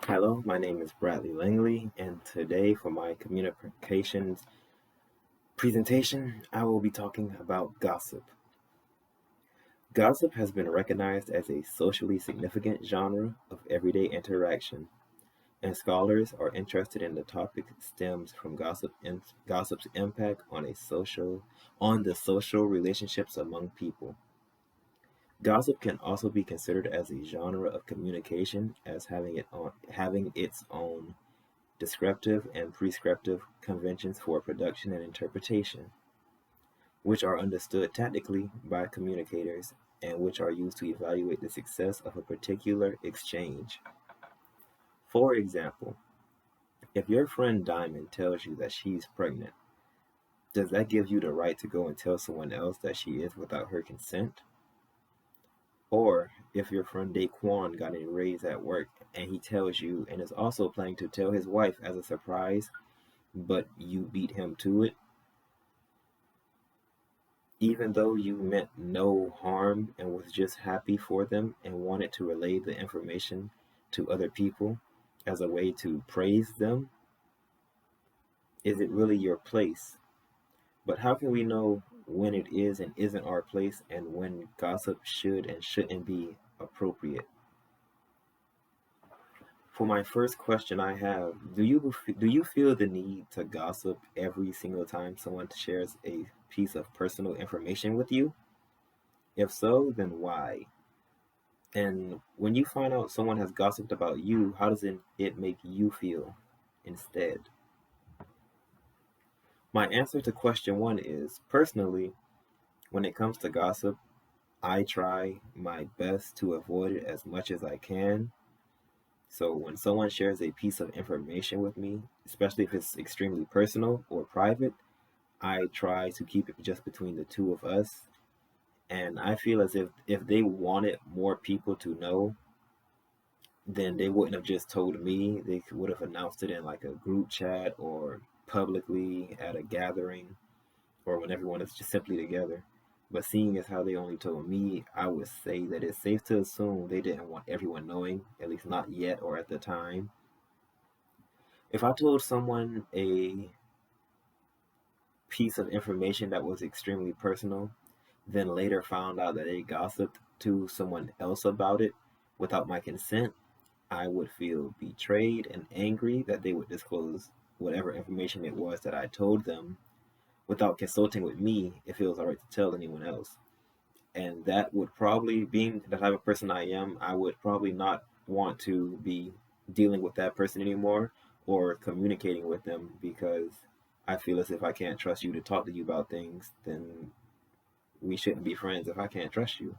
Hello, my name is Bradley Langley, and today for my communications presentation, I will be talking about gossip. Gossip has been recognized as a socially significant genre of everyday interaction, and scholars are interested in the topic stems from gossip's impact on the social relationships among people. Gossip can also be considered as a genre of communication as having its own descriptive and prescriptive conventions for production and interpretation, which are understood tactically by communicators and which are used to evaluate the success of a particular exchange. For example, if your friend Diamond tells you that she's pregnant, does that give you the right to go and tell someone else that she is without her consent? Or if your friend Daquan got a raise at work and he tells you and is also planning to tell his wife as a surprise, but you beat him to it, even though you meant no harm and was just happy for them and wanted to relay the information to other people as a way to praise them, is it really your place? But how can we know when it is and isn't our place and when gossip should and shouldn't be appropriate? For my first question I have, do you feel the need to gossip every single time someone shares a piece of personal information with you? If so, then why? And when you find out someone has gossiped about you, how does it make you feel instead? My answer to question one is personally, when it comes to gossip, I try my best to avoid it as much as I can. So when someone shares a piece of information with me, especially if it's extremely personal or private, I try to keep it just between the two of us. And I feel as if they wanted more people to know, then they wouldn't have just told me. They would have announced it in like a group chat or publicly at a gathering or when everyone is just simply together. But seeing as how they only told me, I would say that it's safe to assume they didn't want everyone knowing, at least not yet or at the time. If I told someone a piece of information that was extremely personal, then later found out that they gossiped to someone else about it without my consent, I would feel betrayed and angry that they would disclose whatever information it was that I told them without consulting with me if it was alright to tell anyone else. And that would probably, being the type of person I am, I would probably not want to be dealing with that person anymore or communicating with them because I feel as if I can't trust you to talk to you about things, then we shouldn't be friends if I can't trust you.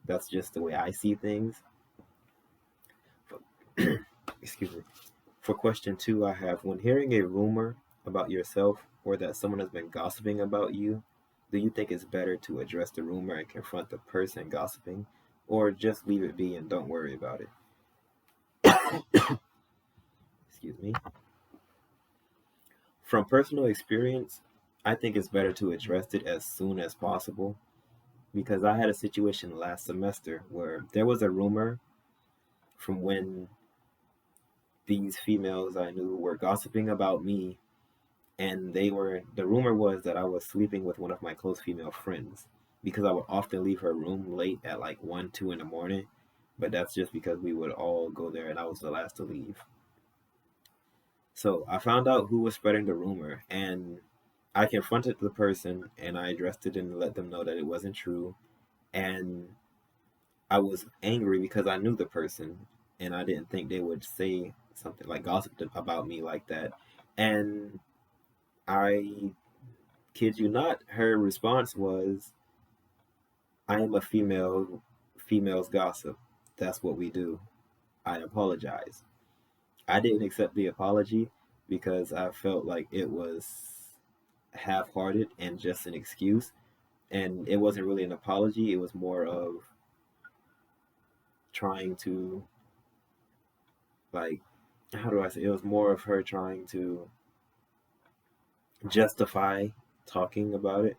That's just the way I see things. Excuse me. For question two, I have when hearing a rumor about yourself or that someone has been gossiping about you, do you think it's better to address the rumor and confront the person gossiping, or just leave it be and don't worry about it? Excuse me. From personal experience, I think it's better to address it as soon as possible because I had a situation last semester where there was a rumor from when these females I knew were gossiping about me, and the rumor was that I was sleeping with one of my close female friends because I would often leave her room late at like 1 2 in the morning, but that's just because we would all go there and I was the last to leave. So I found out who was spreading the rumor, and I confronted the person and I addressed it and let them know that it wasn't true. And I was angry because I knew the person and I didn't think they would say something like gossip about me like that. And I kid you not, her response was, I am a female's gossip. That's what we do. I apologize. I didn't accept the apology because I felt like it was half hearted and just an excuse. And it wasn't really an apology, it was more of trying to, like, how do I say? It was more of her trying to justify talking about it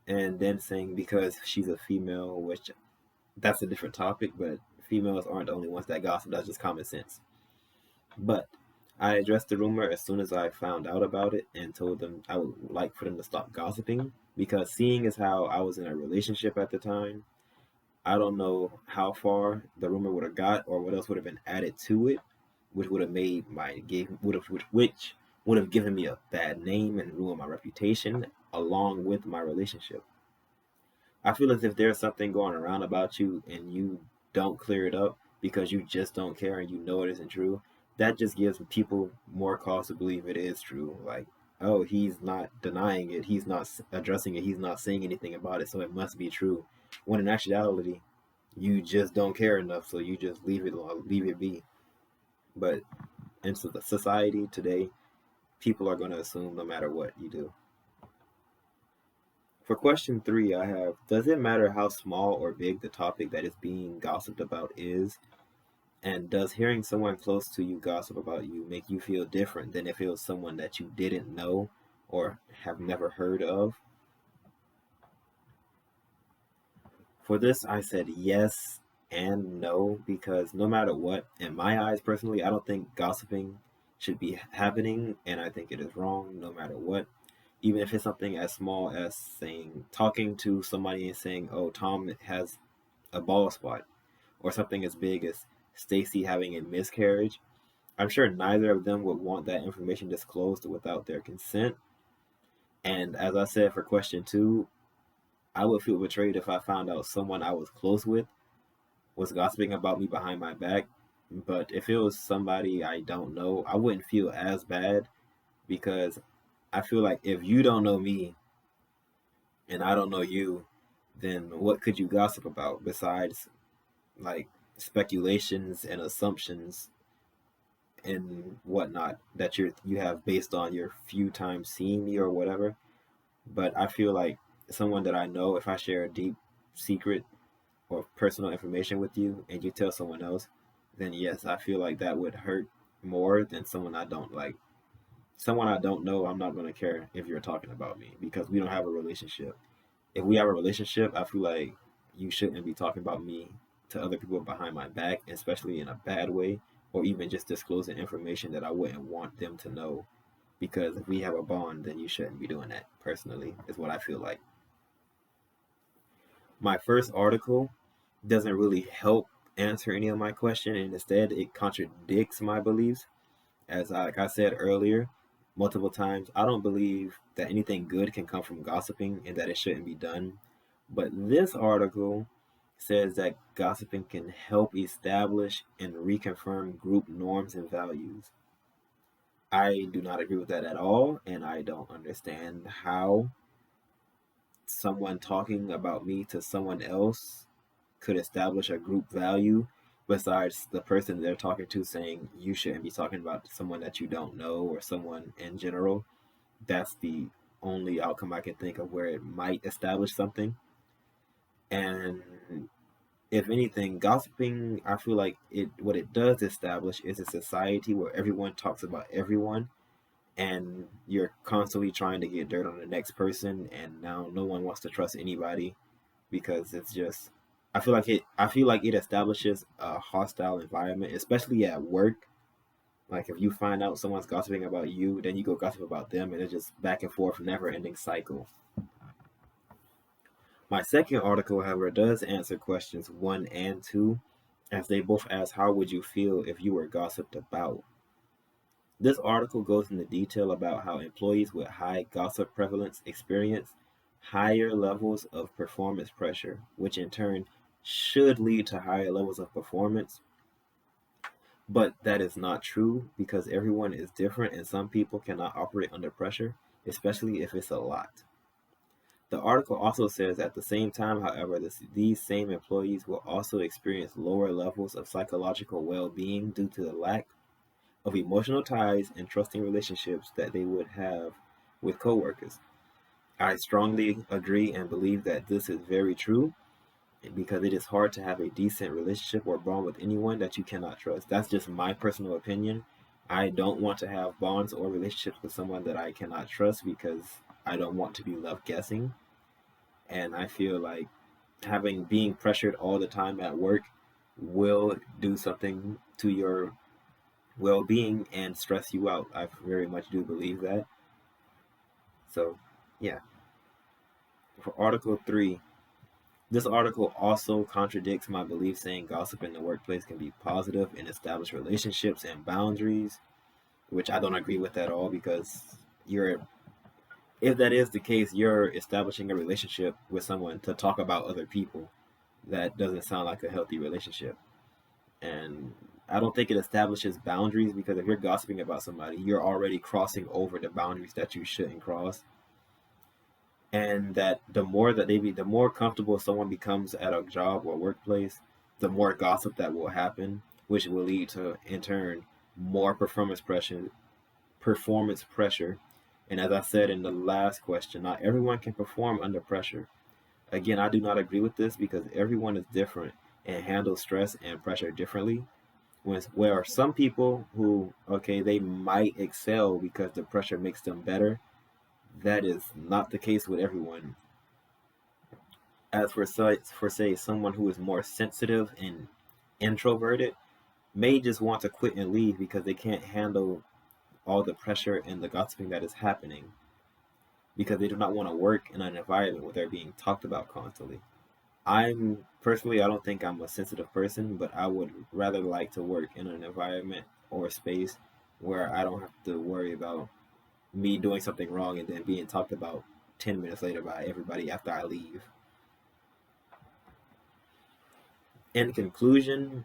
and then saying because she's a female, which that's a different topic, but females aren't the only ones that gossip. That's just common sense. But I addressed the rumor as soon as I found out about it and told them I would like for them to stop gossiping because seeing as how I was in a relationship at the time, I don't know how far the rumor would have got or what else would have been added to it, which would have made my game which would have given me a bad name and ruined my reputation along with my relationship. I feel as if there's something going around about you and you don't clear it up because you just don't care and you know it isn't true. That just gives people more cause to believe it is true. Like, oh, he's not denying it, he's not addressing it, he's not saying anything about it, so it must be true. When in actuality, you just don't care enough, so you just leave it be. But in society today, people are going to assume no matter what you do. For question three, I have: does it matter how small or big the topic that is being gossiped about is? And does hearing someone close to you gossip about you make you feel different than if it was someone that you didn't know or have never heard of? For this, I said yes and no because no matter what, in my eyes personally, I don't think gossiping should be happening, and I think it is wrong no matter what. Even if it's something as small as saying, talking to somebody and saying, "Oh, Tom has a bald spot," or something as big as Stacy having a miscarriage. I'm sure neither of them would want that information disclosed without their consent. And as I said for question two, I would feel betrayed if I found out someone I was close with was gossiping about me behind my back. But if it was somebody I don't know, I wouldn't feel as bad because I feel like if you don't know me and I don't know you, then what could you gossip about besides like speculations and assumptions and whatnot that you have based on your few times seeing me or whatever. But I feel like someone that I know, if I share a deep secret or personal information with you and you tell someone else, then yes, I feel like that would hurt more than someone I don't like. Someone I don't know, I'm not going to care if you're talking about me because we don't have a relationship. If we have a relationship, I feel like you shouldn't be talking about me to other people behind my back, especially in a bad way, or even just disclosing information that I wouldn't want them to know. Because if we have a bond, then you shouldn't be doing that, personally, is what I feel like. My first article doesn't really help answer any of my question, and instead it contradicts my beliefs. Like I said earlier, multiple times, I don't believe that anything good can come from gossiping and that it shouldn't be done. But this article says that gossiping can help establish and reconfirm group norms and values. I do not agree with that at all, and I don't understand how someone talking about me to someone else could establish a group value besides the person they're talking to saying you shouldn't be talking about someone that you don't know or someone in general. That's the only outcome I can think of where it might establish something. And if anything, gossiping, I feel like it what it does establish is a society where everyone talks about everyone and you're constantly trying to get dirt on the next person and now no one wants to trust anybody because it's just I feel like it establishes a hostile environment, especially at work. Like if you find out someone's gossiping about you, then you go gossip about them and it's just back and forth, never ending cycle. My second article, however, does answer questions one and two, as they both ask how would you feel if you were gossiped about. This article goes into detail about how employees with high gossip prevalence experience higher levels of performance pressure, which in turn should lead to higher levels of performance. But that is not true because everyone is different and some people cannot operate under pressure, especially if it's a lot. The article also says at the same time, however, these same employees will also experience lower levels of psychological well being due to the lack of emotional ties and trusting relationships that they would have with coworkers. I strongly agree and believe that this is very true because it is hard to have a decent relationship or bond with anyone that you cannot trust. That's just my personal opinion. I don't want to have bonds or relationships with someone that I cannot trust because I don't want to be left guessing. And I feel like having being pressured all the time at work will do something to your well-being and stress you out. I very much do believe that. So, yeah. For Article 3, this article also contradicts my belief saying gossip in the workplace can be positive and establish relationships and boundaries, which I don't agree with at all because you're if that is the case, you're establishing a relationship with someone to talk about other people. That doesn't sound like a healthy relationship. And I don't think it establishes boundaries because if you're gossiping about somebody, you're already crossing over the boundaries that you shouldn't cross. And that the more comfortable someone becomes at a job or workplace, the more gossip that will happen, which will lead to in turn more performance pressure. And as I said in the last question, not everyone can perform under pressure. Again, I do not agree with this because everyone is different and handles stress and pressure differently. Where some people who, okay, they might excel because the pressure makes them better, that is not the case with everyone. As for say someone who is more sensitive and introverted may just want to quit and leave because they can't handle all the pressure and the gossiping that is happening because they do not want to work in an environment where they're being talked about constantly. I'm personally, I don't think I'm a sensitive person, but I would rather like to work in an environment or a space where I don't have to worry about me doing something wrong and then being talked about 10 minutes later by everybody after I leave. In conclusion,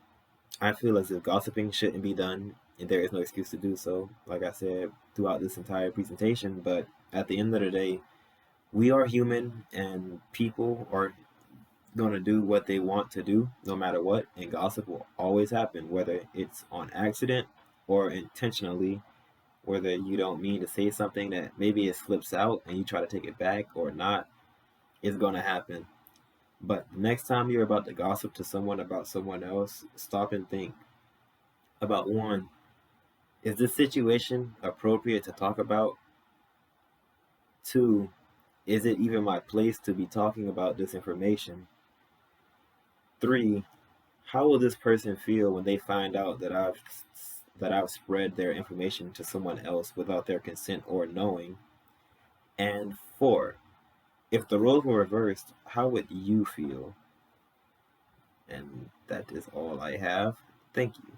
I feel as if gossiping shouldn't be done and there is no excuse to do so, like I said throughout this entire presentation. But at the end of the day, we are human and people are going to do what they want to do no matter what, and gossip will always happen, whether it's on accident or intentionally, whether you don't mean to say something that maybe it slips out and you try to take it back or not, it's going to happen. But next time you're about to gossip to someone about someone else, stop and think about one, is this situation appropriate to talk about? Two, is it even my place to be talking about this information? Three, how will this person feel when they find out that I've spread their information to someone else without their consent or knowing? And four, if the roles were reversed, how would you feel? And that is all I have. Thank you.